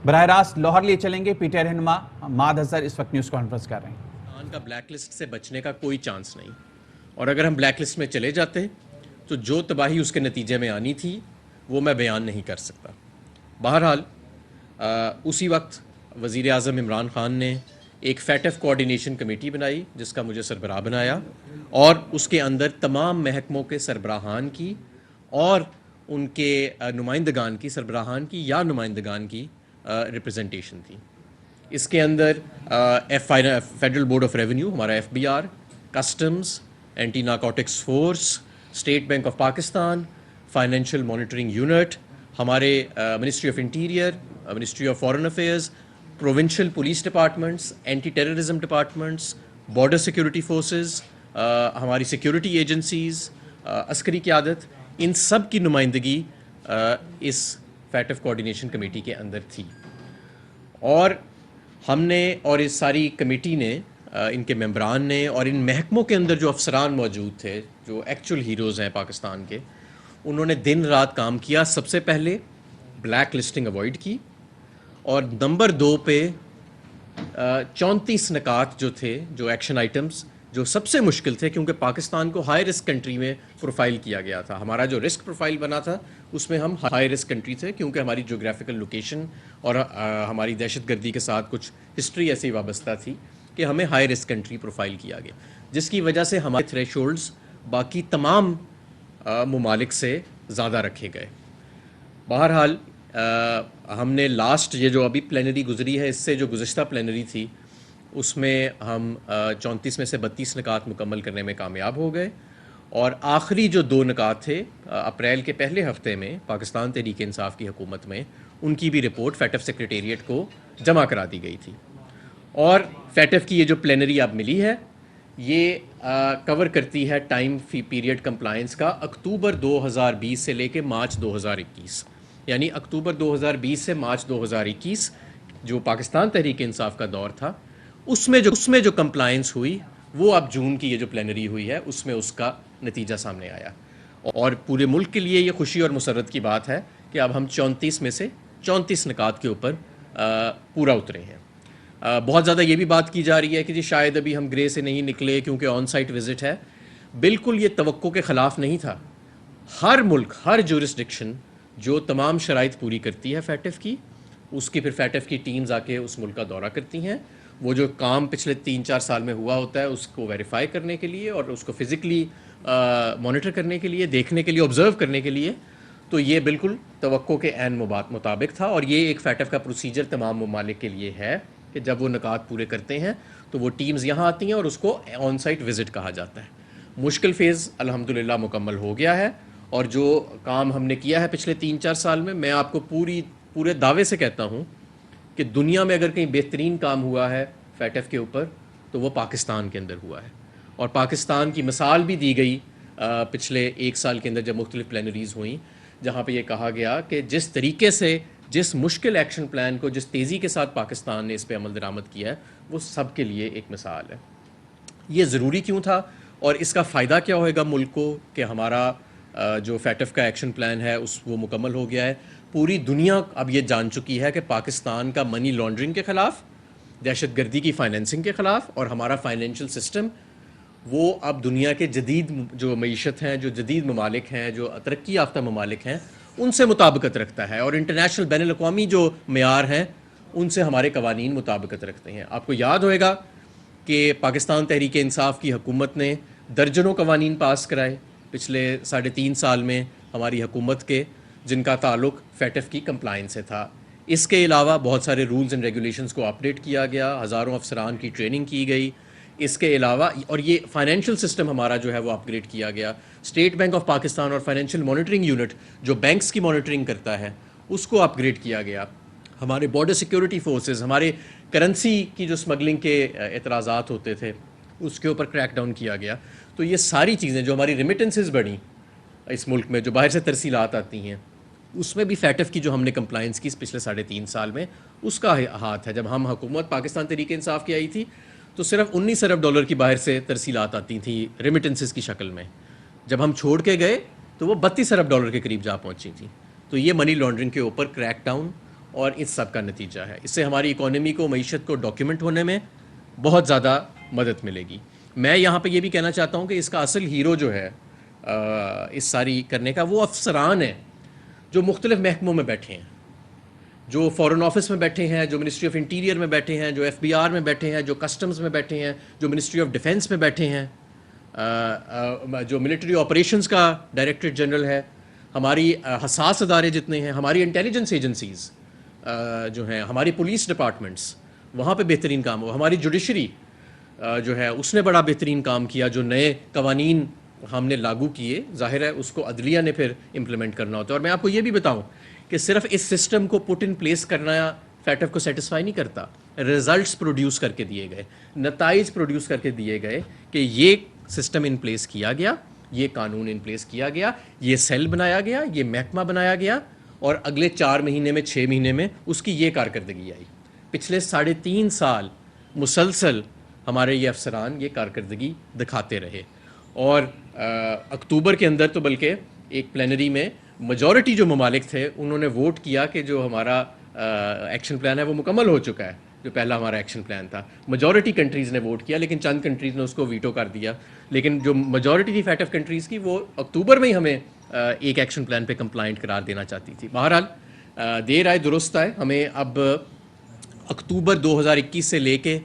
براہ راست لاہور لیے چلیں گے. پی ٹی آئی رہنما ماد اظہر اس وقت نیوز کانفرنس کر رہے ہیں. پاکستان کا بلیک لسٹ سے بچنے کا کوئی چانس نہیں، اور اگر ہم بلیک لسٹ میں چلے جاتے تو جو تباہی اس کے نتیجے میں آنی تھی وہ میں بیان نہیں کر سکتا. بہرحال اسی وقت وزیر اعظم عمران خان نے ایک فیٹف کوآرڈینیشن کمیٹی بنائی جس کا مجھے سربراہ بنایا، اور اس کے اندر تمام محکموں کے سربراہان کی اور ان کے نمائندگان کی، سربراہان کی یا نمائندگان کی ریپرزنٹیشن تھی. اس کے اندر فیڈرل بورڈ آف ریونیو، ہمارا F B R, customs, anti narcotics force, State Bank of Pakistan, Financial Monitoring Unit, ہمارے Ministry of Interior, Ministry of Foreign Affairs, provincial police departments, anti terrorism departments, border security forces, ہماری security agencies, عسکری قیادت، ان سب کی نمائندگی اس FATF coordination committee کے اندر تھی. اور ہم نے اور اس ساری کمیٹی نے، ان کے ممبران نے اور ان محکموں کے اندر جو افسران موجود تھے جو ایکچوئل ہیروز ہیں پاکستان کے، انہوں نے دن رات کام کیا. سب سے پہلے بلیک لسٹنگ اوائڈ کی، اور نمبر 2 پہ 34 نکات جو تھے، جو ایکشن آئٹمز جو سب سے مشکل تھے، کیونکہ پاکستان کو ہائی رسک کنٹری میں پروفائل کیا گیا تھا. ہمارا جو رسک پروفائل بنا تھا اس میں ہم ہائی رسک کنٹری تھے، کیونکہ ہماری جغرافیکل لوکیشن اور ہماری دہشت گردی کے ساتھ کچھ ہسٹری ایسی وابستہ تھی کہ ہمیں ہائی رسک کنٹری پروفائل کیا گیا، جس کی وجہ سے ہمارے تھریش ہولڈز باقی تمام ممالک سے زیادہ رکھے گئے. بہرحال ہم نے لاسٹ یہ جو ابھی پلینری گزری ہے، اس سے جو گزشتہ پلینری تھی اس میں ہم 34 میں سے 32 نکات مکمل کرنے میں کامیاب ہو گئے، اور آخری جو 2 نکات تھے اپریل کے پہلے ہفتے میں پاکستان تحریک انصاف کی حکومت میں، ان کی بھی رپورٹ فیٹف سیکریٹریٹ کو جمع کرا دی گئی تھی. اور فیٹف کی یہ جو پلینری اب ملی ہے یہ کور کرتی ہے ٹائم پیریڈ کمپلائنس کا اکتوبر 2020 سے لے کے مارچ 2021، یعنی اکتوبر 2020 سے مارچ 2021 جو پاکستان تحریک انصاف کا دور تھا، اس میں جو کمپلائنس ہوئی وہ اب جون کی یہ جو پلینری ہوئی ہے اس میں اس کا نتیجہ سامنے آیا. اور پورے ملک کے لیے یہ خوشی اور مسرت کی بات ہے کہ اب ہم 34 میں سے 34 نکات کے اوپر پورا اترے ہیں. بہت زیادہ یہ بھی بات کی جا رہی ہے کہ جی شاید ابھی ہم گرے سے نہیں نکلے کیونکہ آن سائٹ وزٹ ہے. بالکل یہ توقع کے خلاف نہیں تھا. ہر ملک، ہر جورسڈکشن جو تمام شرائط پوری کرتی ہے فیٹف کی، اس کی پھر فیٹف کی ٹیمز آ کے اس ملک کا دورہ کرتی ہیں. وہ جو کام پچھلے 3-4 سال میں ہوا ہوتا ہے اس کو ویریفائی کرنے کے لیے اور اس کو فزیکلی مانیٹر کرنے کے لیے، دیکھنے کے لیے، آبزرو کرنے کے لیے. تو یہ بالکل توقع کے عین مطابق تھا، اور یہ ایک فیٹف کا پروسیجر تمام ممالک کے لیے ہے کہ جب وہ نکات پورے کرتے ہیں تو وہ ٹیمز یہاں آتی ہیں اور اس کو آن سائٹ وزٹ کہا جاتا ہے. مشکل فیز الحمدللہ مکمل ہو گیا ہے، اور جو کام ہم نے کیا ہے پچھلے 3-4 سال میں آپ کو پورے دعوے سے کہتا ہوں کہ دنیا میں اگر کہیں بہترین کام ہوا ہے فیٹف کے اوپر تو وہ پاکستان کے اندر ہوا ہے. اور پاکستان کی مثال بھی دی گئی پچھلے 1 سال کے اندر جب مختلف پلینریز ہوئیں، جہاں پہ یہ کہا گیا کہ جس طریقے سے، جس مشکل ایکشن پلان کو جس تیزی کے ساتھ پاکستان نے اس پہ عمل درآمد کیا ہے وہ سب کے لیے ایک مثال ہے. یہ ضروری کیوں تھا اور اس کا فائدہ کیا ہوئے گا ملک کو کہ ہمارا جو فیٹف کا ایکشن پلان ہے وہ مکمل ہو گیا ہے. پوری دنیا اب یہ جان چکی ہے کہ پاکستان کا منی لانڈرنگ کے خلاف، دہشت گردی کی فائنینسنگ کے خلاف، اور ہمارا فائنینشیل سسٹم وہ اب دنیا کے جدید جو معیشت ہیں، جو جدید ممالک ہیں، جو ترقی یافتہ ممالک ہیں، ان سے مطابقت رکھتا ہے، اور انٹرنیشنل بین الاقوامی جو معیار ہیں ان سے ہمارے قوانین مطابقت رکھتے ہیں. آپ کو یاد ہوئے گا کہ پاکستان تحریک انصاف کی حکومت نے درجنوں قوانین پاس کرائے پچھلے 3.5 سال میں ہماری حکومت کے، جن کا تعلق فیٹف کی کمپلائنس سے تھا. اس کے علاوہ بہت سارے رولز اینڈ ریگولیشنز کو اپڈیٹ کیا گیا، ہزاروں افسران کی ٹریننگ کی گئی. اس کے علاوہ اور یہ فائنینشیل سسٹم ہمارا جو ہے وہ اپ گریڈ کیا گیا. اسٹیٹ بینک آف پاکستان اور فائنینشیل مانیٹرنگ یونٹ جو بینکس کی مانیٹرنگ کرتا ہے اس کو اپ گریڈ کیا گیا. ہمارے بارڈر سیکورٹی فورسز، ہمارے کرنسی کی جو اسمگلنگ کے اعتراضات ہوتے تھے اس کے اوپر کریک ڈاؤن کیا گیا. تو یہ ساری چیزیں جو ہماری ریمیٹنسز بڑھیں اس ملک میں، جو باہر سے ترسیلات آتی ہیں، اس میں بھی فیٹف کی جو ہم نے کمپلائنس کی پچھلے 3.5 سال میں اس کا ہاتھ ہے. جب ہم حکومت پاکستان تحریک انصاف کی آئی تھی تو صرف 19 ارب ڈالر کی باہر سے ترسیلات آتی تھیں ریمیٹنسز کی شکل میں. جب ہم چھوڑ کے گئے تو وہ 32 ارب ڈالر کے قریب جا پہنچی تھیں. تو یہ منی لانڈرنگ کے اوپر کریک ڈاؤن اور اس سب کا نتیجہ ہے. اس سے ہماری اکانومی کو, معیشت کو ڈاکیومنٹ ہونے میں بہت زیادہ مدد ملے گی. میں یہاں پہ یہ بھی کہنا چاہتا ہوں کہ اس کا اصل ہیرو جو ہے اس ساری کرنے کا, وہ افسران ہیں جو مختلف محکموں میں بیٹھے ہیں, جو فورن آفس میں بیٹھے ہیں, جو منسٹری آف انٹیریئر میں بیٹھے ہیں, جو ایف بی آر میں بیٹھے ہیں, جو کسٹمز میں بیٹھے ہیں, جو منسٹری آف ڈیفینس میں بیٹھے ہیں, جو ملٹری آپریشنز کا ڈائریکٹر جنرل ہے, ہماری حساس ادارے جتنے ہیں, ہماری انٹیلیجنس ایجنسیز جو ہیں, ہماری پولیس ڈپارٹمنٹس, وہاں پہ بہترین کام ہو. ہماری جوڈیشری جو ہے اس نے بڑا بہترین کام کیا. جو نئے قوانین ہم نے لاگو کیے, ظاہر ہے اس کو عدلیہ نے پھر امپلیمنٹ کرنا ہوتا ہے. اور میں آپ کو یہ بھی بتاؤں کہ صرف اس سسٹم کو پٹ ان پلیس کرنا فیٹف کو سیٹسفائی نہیں کرتا. ریزلٹس پروڈیوس کر کے دیے گئے, نتائج پروڈیوس کر کے دیے گئے کہ یہ سسٹم ان پلیس کیا گیا, یہ قانون ان پلیس کیا گیا, یہ سیل بنایا گیا, یہ محکمہ بنایا گیا, اور اگلے 4 مہینے میں 6 مہینے میں اس کی یہ کارکردگی آئی. پچھلے 3.5 سال مسلسل ہمارے یہ افسران یہ کارکردگی دکھاتے رہے. اور اکتوبر کے اندر تو بلکہ ایک پلینری میں میجورٹی جو ممالک تھے انہوں نے ووٹ کیا کہ جو ہمارا ایکشن پلان ہے وہ مکمل ہو چکا ہے. جو پہلا ہمارا ایکشن پلان تھا, میجورٹی کنٹریز نے ووٹ کیا, لیکن چند کنٹریز نے اس کو ویٹو کر دیا. لیکن جو میجورٹی تھی فیٹف کنٹریز کی, وہ اکتوبر میں ہی ہمیں ایک ایکشن پلان پہ کمپلائنٹ قرار دینا چاہتی تھی. بہرحال دیر آئے درست آئے. ہمیں اب اکتوبر 2021 سے لے کے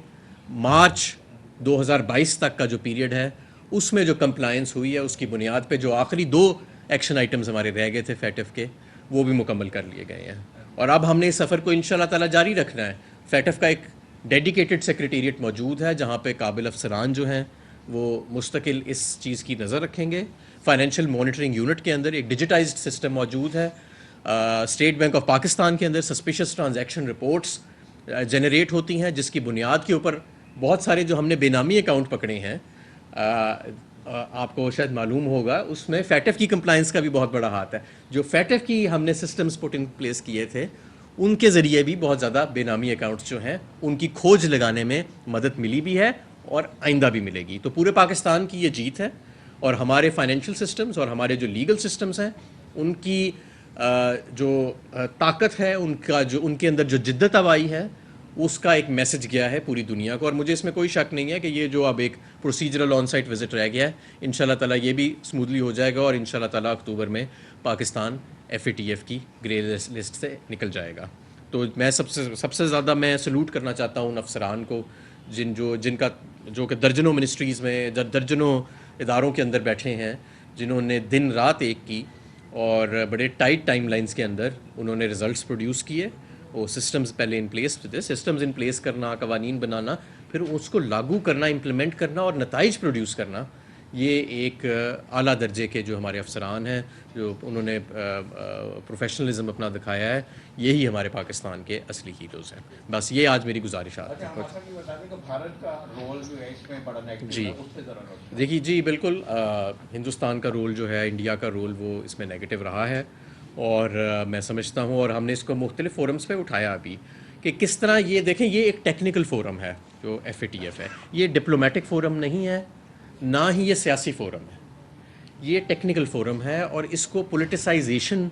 مارچ 2022 تک کا جو پیریڈ ہے, اس میں جو کمپلائنس ہوئی ہے اس کی بنیاد پہ جو آخری 2 ایکشن آئٹمز ہمارے رہ گئے تھے فیٹف کے, وہ بھی مکمل کر لیے گئے ہیں. اور اب ہم نے اس سفر کو انشاءاللہ تعالیٰ جاری رکھنا ہے. فیٹف کا ایک ڈیڈیکیٹڈ سیکریٹریٹ موجود ہے جہاں پہ قابل افسران جو ہیں وہ مستقل اس چیز کی نظر رکھیں گے. فائنینشیل مانیٹرنگ یونٹ کے اندر ایک ڈیجیٹائزڈ سسٹم موجود ہے. اسٹیٹ بینک آف پاکستان کے اندر سسپیشس ٹرانزیکشن رپورٹس جنریٹ ہوتی ہیں, جس کی بنیاد کے اوپر بہت سارے جو ہم نے بے نامی اکاؤنٹ پکڑے ہیں, آپ کو شاید معلوم ہوگا, اس میں فیٹف کی کمپلائنس کا بھی بہت بڑا ہاتھ ہے. جو فیٹف کی ہم نے سسٹمز پٹ ان پلیس کیے تھے, ان کے ذریعے بھی بہت زیادہ بے نامی اکاؤنٹس جو ہیں ان کی کھوج لگانے میں مدد ملی بھی ہے اور آئندہ بھی ملے گی. تو پورے پاکستان کی یہ جیت ہے, اور ہمارے فائنینشیل سسٹمز اور ہمارے جو لیگل سسٹمز ہیں ان کی جو طاقت ہے, ان کے اندر جو جدت آوائی ہے, اس کا ایک میسج گیا ہے پوری دنیا کو. اور مجھے اس میں کوئی شک نہیں ہے کہ یہ جو اب ایک پروسیجرل آن سائٹ وزٹ رہ گیا ہے, انشاءاللہ تعالیٰ یہ بھی اسموتھلی ہو جائے گا, اور انشاءاللہ تعالیٰ اکتوبر میں پاکستان FATF کی گرے لسٹ سے نکل جائے گا. تو میں سب سے زیادہ میں سلوٹ کرنا چاہتا ہوں ان افسران کو جن کا جو کہ درجنوں منسٹریز میں, درجنوں اداروں کے اندر بیٹھے ہیں, جنہوں نے دن رات ایک کی اور بڑے ٹائٹ ٹائم لائنز کے اندر انہوں نے ریزلٹس پروڈیوس کیے. وہ سسٹمز پہلے ان پلیس تھے, سسٹمز ان پلیس کرنا, قوانین بنانا, پھر اس کو لاگو کرنا, امپلیمنٹ کرنا اور نتائج پروڈیوس کرنا, یہ ایک اعلیٰ درجے کے جو ہمارے افسران ہیں, جو انہوں نے پروفیشنلزم اپنا دکھایا ہے, یہی ہمارے پاکستان کے اصلی ہیروز ہیں. بس یہ آج میری گزارشات ہیں. جی دیکھیے, جی بالکل, ہندوستان کا رول جو ہے, انڈیا کا رول, وہ اس میں نیگیٹو رہا ہے. اور میں سمجھتا ہوں, اور ہم نے اس کو مختلف فورمز پہ اٹھایا ابھی, کہ کس طرح یہ دیکھیں, یہ ایک ٹیکنیکل فورم ہے جو FATF ہے, یہ ڈپلومیٹک فورم نہیں ہے, نہ ہی یہ سیاسی فورم ہے, یہ ٹیکنیکل فورم ہے. اور اس کو پولیٹیسائزیشن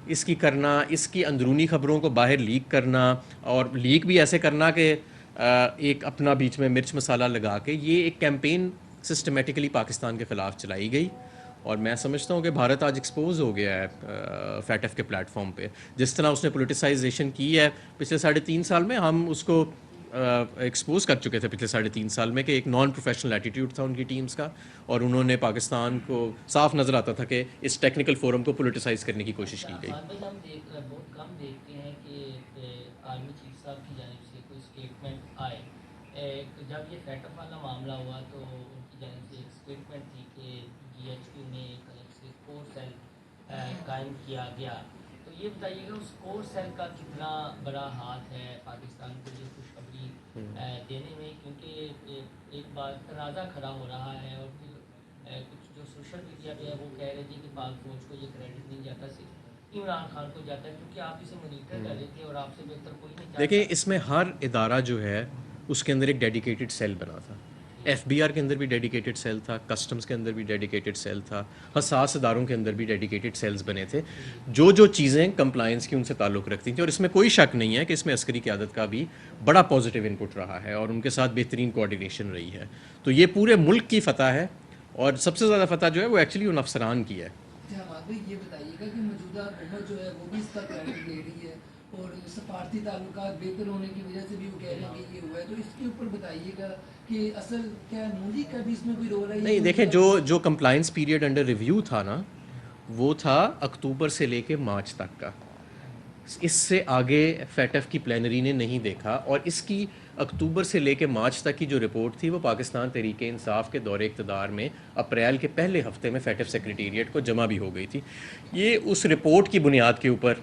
اس کی کرنا, اس کی اندرونی خبروں کو باہر لیک کرنا, اور لیک بھی ایسے کرنا کہ ایک اپنا بیچ میں مرچ مسالہ لگا کے, یہ ایک کیمپین سسٹمیٹکلی پاکستان کے خلاف چلائی گئی. اور میں سمجھتا ہوں کہ بھارت آج ایکسپوز ہو گیا ہے فیٹف کے پلیٹ فارم پہ. جس طرح اس نے پولیٹیسائزیشن کی ہے پچھلے 3.5 سال میں, ہم اس کو ایکسپوز کر چکے تھے پچھلے 3.5 سال میں, کہ ایک نان پروفیشنل ایٹیٹیوڈ تھا ان کی ٹیمز کا, اور انہوں نے پاکستان کو صاف نظر آتا تھا کہ اس ٹیکنیکل فورم کو پولیٹیسائز کرنے کی کوشش کی گئی. ہم بہت کم دیکھتے ہیں کہ آرمی چیف صاحب کی جانب سے کوئی اسٹیٹمنٹ آئے. جب یہ فیٹف والا معاملہ ہوا تو ان کی جانب سے ایک اسٹیٹمنٹ تھی کہ GHQ میں ایک الگ سے کور سیل قائم کیا گیا. تو یہ بتائیے گا اس کور سیل کا کتنا بڑا ہاتھ ہے پاکستان کو یہ خوشخبری دینے میں, کیونکہ ایک بار تنازع کھڑا ہو رہا ہے, اور پھر کچھ جو سوشل میڈیا پہ ہے وہ کہہ رہے تھے کہ پاک فوج کو یہ کریڈٹ نہیں جاتا, صرف عمران خان کو جاتا ہے, کیونکہ آپ اسے مانیٹر کر رہے تھے اور آپ سے بہتر کوئی نہیں جانتا. دیکھیں, اس میں ہر ادارہ جو ہے اس کے اندر ایک ڈیڈیکیٹڈ سیل بنا تھا. FBR کے اندر بھی ڈیڈیکیٹڈ سیل تھا, کسٹمز کے اندر بھی ڈیڈیکیٹڈ سیل تھا, حساس اداروں کے اندر بھی ڈیڈیکیٹڈ سیلز بنے تھے جو چیزیں کمپلائنس کی ان سے تعلق رکھتی تھیں. اور اس میں کوئی شک نہیں ہے کہ اس میں عسکری قیادت کا بھی بڑا پازیٹیو انپٹ رہا ہے اور ان کے ساتھ بہترین کوآرڈینیشن رہی ہے. تو یہ پورے ملک کی فتح ہے, اور سب سے زیادہ فتح جو ہے وہ ایکچولی ان افسران کی ہے. حماد بھائی یہ بتائیے گا کہ موجودہ حکومت جو ہے وہ بھی اس کا کریڈٹ لے رہی ہے اور سفارتی تعلقات بہتر ہونے کی وجہ سے بھی وہ کہہ رہے ہیں کہ یہ ہوا ہے, تو اس کے اوپر بتائیے گا کہ اصل کیا مودی کا بھی اس میں کوئی رول ہے؟ نہیں دیکھیں, جو کمپلائنس پیریڈ انڈر ریویو تھا نا, وہ تھا اکتوبر سے لے کے مارچ تک کا. اس سے آگے فیٹف کی پلینری نے نہیں دیکھا, اور اس کی اکتوبر سے لے کے مارچ تک کی جو رپورٹ تھی وہ پاکستان تحریک انصاف کے دور اقتدار میں اپریل کے پہلے ہفتے میں فیٹف سیکریٹریٹ کو جمع بھی ہو گئی تھی. یہ اس رپورٹ کی بنیاد کے اوپر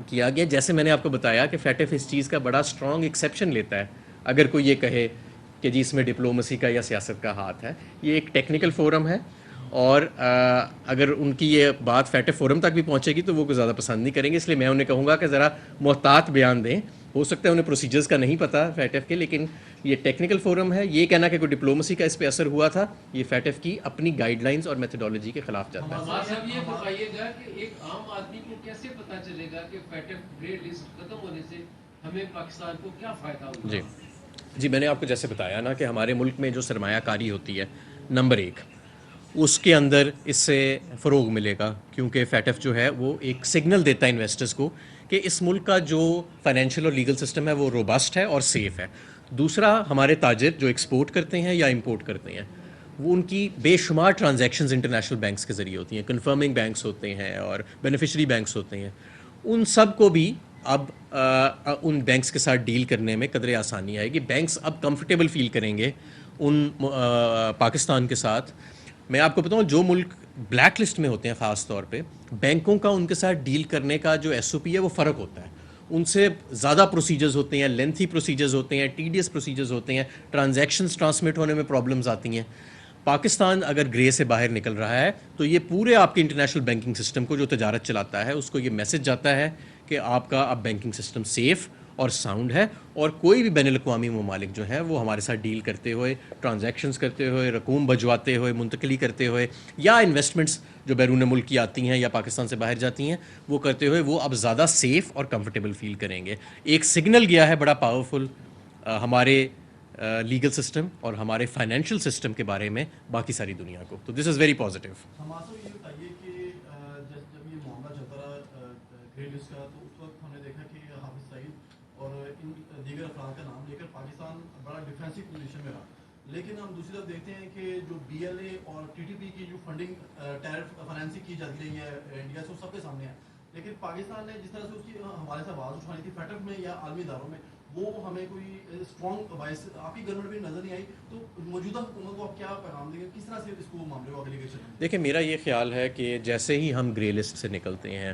کیا گیا. جیسے میں نے آپ کو بتایا کہ فیٹف اس چیز کا بڑا اسٹرانگ ایکسیپشن لیتا ہے اگر کوئی یہ کہے کہ جی اس میں ڈپلومسی کا یا سیاست کا ہاتھ ہے. یہ ایک ٹیکنیکل فورم ہے, اور اگر ان کی یہ بات فیٹف فورم تک بھی پہنچے گی تو وہ کوئی زیادہ پسند نہیں کریں گے. اس لیے میں انہیں کہوں گا کہ ذرا محتاط بیان دیں. ہو سکتا ہے انہیں پروسیجرز کا نہیں پتہ فیٹف کے, لیکن یہ ٹیکنیکل فورم ہے. یہ کہنا کہ کوئی ڈپلومسی کا اس پہ اثر ہوا تھا, یہ فیٹف کی اپنی گائیڈ لائنز اور میتھڈالوجی کے خلاف جاتا ہے. صاحب یہ بتائیے گا کہ ایک عام آدمی کو کیسے پتہ چلے گا کہ فیٹف گرے لسٹ ختم ہونے سے ہمیں پاکستان کو کیا فائدہ ہوگا؟ جی میں نے آپ کو جیسے بتایا نا کہ ہمارے ملک میں جو سرمایہ کاری ہوتی ہے, نمبر ایک اس کے اندر اس سے فروغ ملے گا, کیونکہ فیٹف جو ہے وہ ایک سگنل دیتا ہے انویسٹرز کو کہ اس ملک کا جو فائنینشیل اور لیگل سسٹم ہے وہ روبسٹ ہے اور سیف ہے. دوسرا, ہمارے تاجر جو ایکسپورٹ کرتے ہیں یا امپورٹ کرتے ہیں وہ ان کی بے شمار ٹرانزیکشنز انٹرنیشنل بینکس کے ذریعے ہوتی ہیں, کنفرمنگ بینکس ہوتے ہیں اور بینیفیشری بینکس ہوتے ہیں. ان سب کو بھی اب ان بینکس کے ساتھ ڈیل کرنے میں قدرے آسانی آئے گی. بینکس اب کمفرٹیبل فیل کریں گے ان پاکستان کے ساتھ. میں آپ کو بتاؤں, جو ملک بلیک لسٹ میں ہوتے ہیں خاص طور پہ, بینکوں کا ان کے ساتھ ڈیل کرنے کا جو ایس او پی ہے وہ فرق ہوتا ہے. ان سے زیادہ پروسیجرز ہوتے ہیں, لینتھی پروسیجرز ہوتے ہیں, ٹیڈیس پروسیجرز ہوتے ہیں, ٹرانزیکشنز ٹرانسمٹ ہونے میں پرابلمز آتی ہیں. پاکستان اگر گرے سے باہر نکل رہا ہے تو یہ پورے آپ کے انٹرنیشنل بینکنگ سسٹم کو جو تجارت چلاتا ہے اس کو یہ میسج جاتا ہے کہ آپ کا اب بینکنگ سسٹم سیف اور ساؤنڈ ہے, اور کوئی بھی بین الاقوامی ممالک جو ہیں وہ ہمارے ساتھ ڈیل کرتے ہوئے, ٹرانزیکشنز کرتے ہوئے, رقوم بھجواتے ہوئے, منتقلی کرتے ہوئے, یا انویسٹمنٹس جو بیرون ملک کی آتی ہیں یا پاکستان سے باہر جاتی ہیں وہ کرتے ہوئے, وہ اب زیادہ سیف اور کمفرٹیبل فیل کریں گے. ایک سگنل گیا ہے بڑا پاورفل ہمارے لیگل سسٹم اور ہمارے فائنینشیل سسٹم کے بارے میں باقی ساری دنیا کو. تو دس از ویری پازیٹیو. ہمارا یہ بتائیے کہ جب یہ معاملہ چلتا رہا گرے لسٹ کا, تو اس وقت ہم نے دیکھا کہ حافظ سعید اور ان دیگر افراد کا نام لے کر پاکستان بڑا ڈیفینسو پوزیشن میں رہا. لیکن ہم دوسری طرف دیکھتے ہیں کہ جو بی ایل اے اور ٹی ٹی پی کی جو فنڈنگ ٹیرف فائنینسنگ کی جاتی رہی ہے انڈیا سے, وہ سب کے سامنے ہے. لیکن پاکستان نے جس طرح سے اس کی ہمارے سے آواز اٹھانی تھی فیٹف میں یا عالمی اداروں میں, وہ ہمیں کوئی اسٹرانگ وائس آپ کی گورنمنٹ میں نظر نہیں آئی. تو موجودہ حکومت کو آپ کیا پیغام دیں گے, کس طرح سے اس کو معاملے کو آگے لے کے چلیں؟ دیکھیں, میرا یہ خیال ہے کہ جیسے ہی ہم گرے لسٹ سے نکلتے ہیں,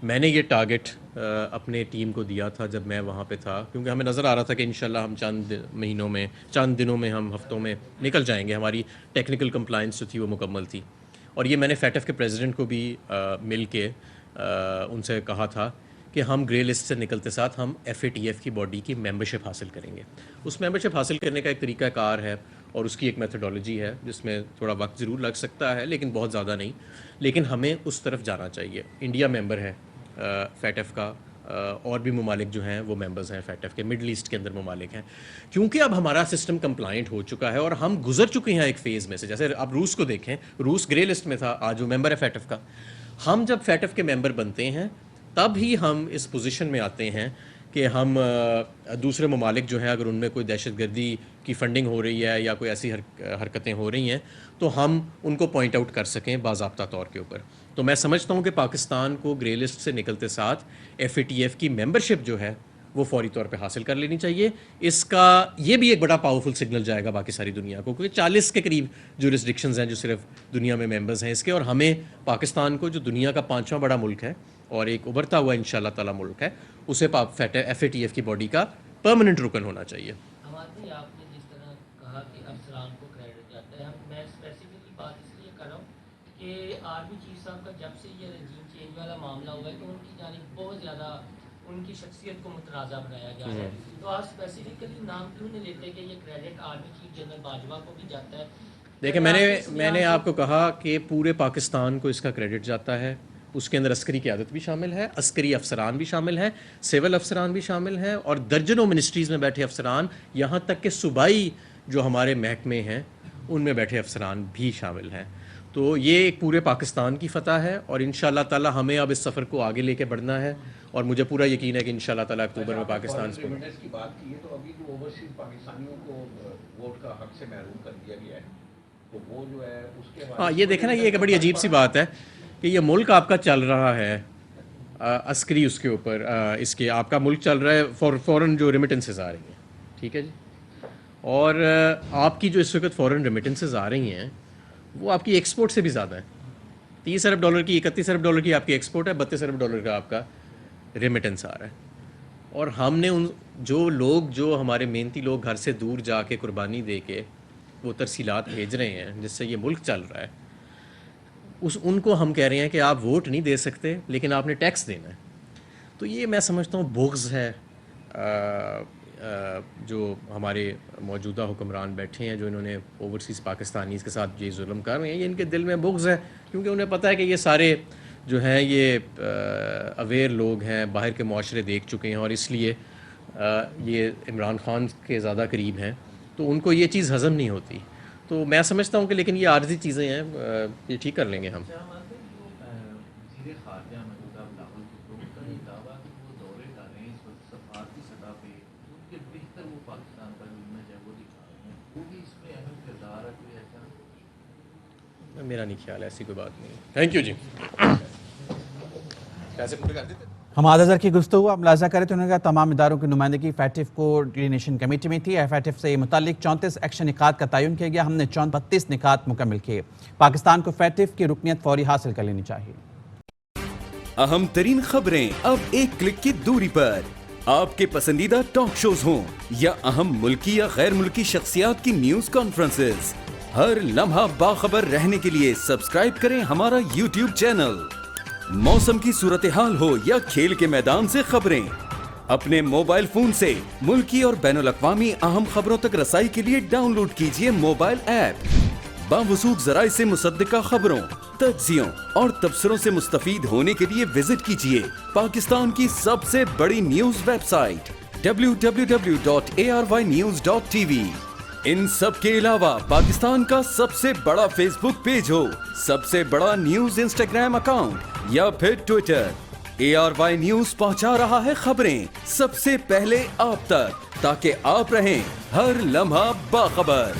میں نے یہ ٹارگٹ اپنے ٹیم کو دیا تھا جب میں وہاں پہ تھا, کیونکہ ہمیں نظر آ رہا تھا کہ انشاءاللہ ہم چند مہینوں میں, چند دنوں میں, ہم ہفتوں میں نکل جائیں گے. ہماری ٹیکنیکل کمپلائنس جو تھی وہ مکمل تھی, اور یہ میں نے فیٹف کے پریزیڈنٹ کو بھی مل کے ان سے کہا تھا کہ ہم گرے لسٹ سے نکلتے ساتھ ہم ایف اے ٹی ایف کی باڈی کی ممبرشپ حاصل کریں گے. اس ممبرشپ حاصل کرنے کا ایک طریقہ کار ہے اور اس کی ایک میتھڈالوجی ہے جس میں تھوڑا وقت ضرور لگ سکتا ہے لیکن بہت زیادہ نہیں, لیکن ہمیں اس طرف جانا چاہیے. انڈیا ممبر ہے فیٹف کا, اور بھی ممالک جو ہیں وہ ممبرز ہیں فیٹف کے, مڈل ایسٹ کے اندر ممالک ہیں. کیونکہ اب ہمارا سسٹم کمپلائنٹ ہو چکا ہے اور ہم گزر چکے ہیں ایک فیز میں سے. جیسے اب روس کو دیکھیں, روس گرے لسٹ میں تھا, آج وہ ممبر ہے فیٹف کا. ہم جب فیٹف کے ممبر بنتے ہیں تب ہی ہم اس پوزیشن میں آتے ہیں کہ ہم دوسرے ممالک جو ہیں اگر ان میں کوئی دہشت گردی کی فنڈنگ ہو رہی ہے یا کوئی ایسی حرکتیں ہو رہی ہیں تو ہم ان کو پوائنٹ آؤٹ کر سکیں باضابطہ طور کے اوپر. تو میں سمجھتا ہوں کہ پاکستان کو گرے لسٹ سے نکلتے ساتھ ایف اے ٹی ایف کی ممبرشپ جو ہے وہ فوری طور پہ حاصل کر لینی چاہیے. اس کا یہ بھی ایک بڑا پاورفل سگنل جائے گا باقی ساری دنیا کو, کیونکہ 40 کے قریب جورسڈکشنز ہیں جو صرف دنیا میں ممبرز ہیں اس کے, اور ہمیں پاکستان کو جو دنیا کا 5واں بڑا ملک ہے اور ایک ابھرتا ہوا انشاءاللہ تعالی ملک ہے, اسے ایف اے ٹی ایف کی باڈی کا پرماننٹ رکن ہونا چاہیے. ہمارے بھائی آپ نے جس طرح کہا کہ افسران کو کریڈٹ جاتا ہے, میں اسپیسیفکلی بات اس لیے کر رہا ہوں کہ آرمی چیف صاحب کا جب سے یہ رجیم چینج والا معاملہ ہوا ہے تو ان کی جانب بہت زیادہ ان کی شخصیت کو متنازع بنایا جا رہا ہے. تو آپ اسپیسیفکلی نام کیوں نہیں لیتے کہ یہ credit army chief general Bajwa کو بھی جاتا ہے؟ دیکھیں میں نے آپ کو کہا کہ پورے پاکستان کو اس کا کریڈٹ جاتا ہے. اس کے اندر عسکری قیادت بھی شامل ہے, عسکری افسران بھی شامل ہیں, سول افسران بھی شامل ہیں, اور درجنوں منسٹریز میں بیٹھے افسران, یہاں تک کہ صوبائی جو ہمارے محکمے ہیں ان میں بیٹھے افسران بھی شامل ہیں. تو یہ ایک پورے پاکستان کی فتح ہے, اور انشاءاللہ تعالی ہمیں اب اس سفر کو آگے لے کے بڑھنا ہے, اور مجھے پورا یقین ہے کہ انشاءاللہ تعالی اکتوبر میں پاکستان سے کی بات کی ہے تو ابھی جو اوورسیز پاکستانیوں کو ووٹ کا حق سے محروم کر دیا گیا ہے, تو وہ جو ہے اس کے ہاں یہ دیکھیں نا, یہ ایک بڑی عجیب سی بات ہے کہ یہ ملک آپ کا چل رہا ہے عسکری اس کے اوپر, اس کے آپ کا ملک چل رہا ہے فورن جو ریمیٹنسز آ رہی ہیں, ٹھیک ہے جی, اور آپ کی جو اس وقت فورن ریمیٹنسز آ رہی ہیں وہ آپ کی ایکسپورٹ سے بھی زیادہ ہیں. 30 ارب ڈالر کی, 31 ارب ڈالر کی آپ کی ایکسپورٹ ہے, 32 ارب ڈالر کا آپ کا ریمیٹنس آ رہا ہے. اور ہم نے ان جو ہمارے محنتی لوگ گھر سے دور جا کے قربانی دے کے وہ ترسیلات بھیج رہے ہیں جس سے یہ ملک چل رہا ہے, ان کو ہم کہہ رہے ہیں کہ آپ ووٹ نہیں دے سکتے لیکن آپ نے ٹیکس دینا ہے. تو یہ میں سمجھتا ہوں بغض ہے. جو ہمارے موجودہ حکمران بیٹھے ہیں جو انہوں نے اوورسیز پاکستانیز کے ساتھ یہ ظلم کر رہے ہیں, یہ ان کے دل میں بغض ہے, کیونکہ انہیں پتہ ہے کہ یہ سارے جو ہیں یہ اویئر لوگ ہیں, باہر کے معاشرے دیکھ چکے ہیں, اور اس لیے یہ عمران خان کے زیادہ قریب ہیں, تو ان کو یہ چیز ہضم نہیں ہوتی. تو میں سمجھتا ہوں کہ لیکن یہ عارضی چیزیں ہیں, یہ ٹھیک کر لیں گے ہم. میرا نہیں خیال ہے, ایسی کوئی بات نہیں. تھینک یو جی. پیسے پورے کر دیتے. حماد اظہر کی گفتگو آپ ملاحظہ کریں تو انہوں نے کہا تمام اداروں کی نمائندگی فیٹف کوآرڈینیشن کمیٹی میں تھی. فیٹف سے متعلق 34 ایکشن نکات کا تعین کیا گیا. ہم نے 32 نکات مکمل کیے. پاکستان کو فیٹف کی رکنیت فوری حاصل کر لینی چاہیے. اہم ترین خبریں اب ایک کلک کی دوری پر. آپ کے پسندیدہ ٹاک شوز ہوں یا اہم ملکی یا غیر ملکی شخصیات کی نیوز کانفرنسز, ہر لمحہ باخبر رہنے کے لیے سبسکرائب کریں ہمارا YouTube چینل. موسم کی صورتحال ہو یا کھیل کے میدان سے خبریں, اپنے موبائل فون سے ملکی اور بین الاقوامی اہم خبروں تک رسائی کے لیے ڈاؤن لوڈ کیجیے موبائل ایپ. باوثوق ذرائع سے مصدقہ خبروں, تجزیوں اور تبصروں سے مستفید ہونے کے لیے وزٹ کیجیے پاکستان کی سب سے بڑی نیوز ویب سائٹ www.arYnews.tv. ان سب کے علاوہ پاکستان کا سب سے بڑا فیس بک پیج ہو, سب سے بڑا نیوز انسٹاگرام اکاؤنٹ یا پھر ٹویٹر, ARY نیوز پہنچا رہا ہے خبریں سب سے پہلے آپ تک, تاکہ آپ رہیں ہر لمحہ باخبر.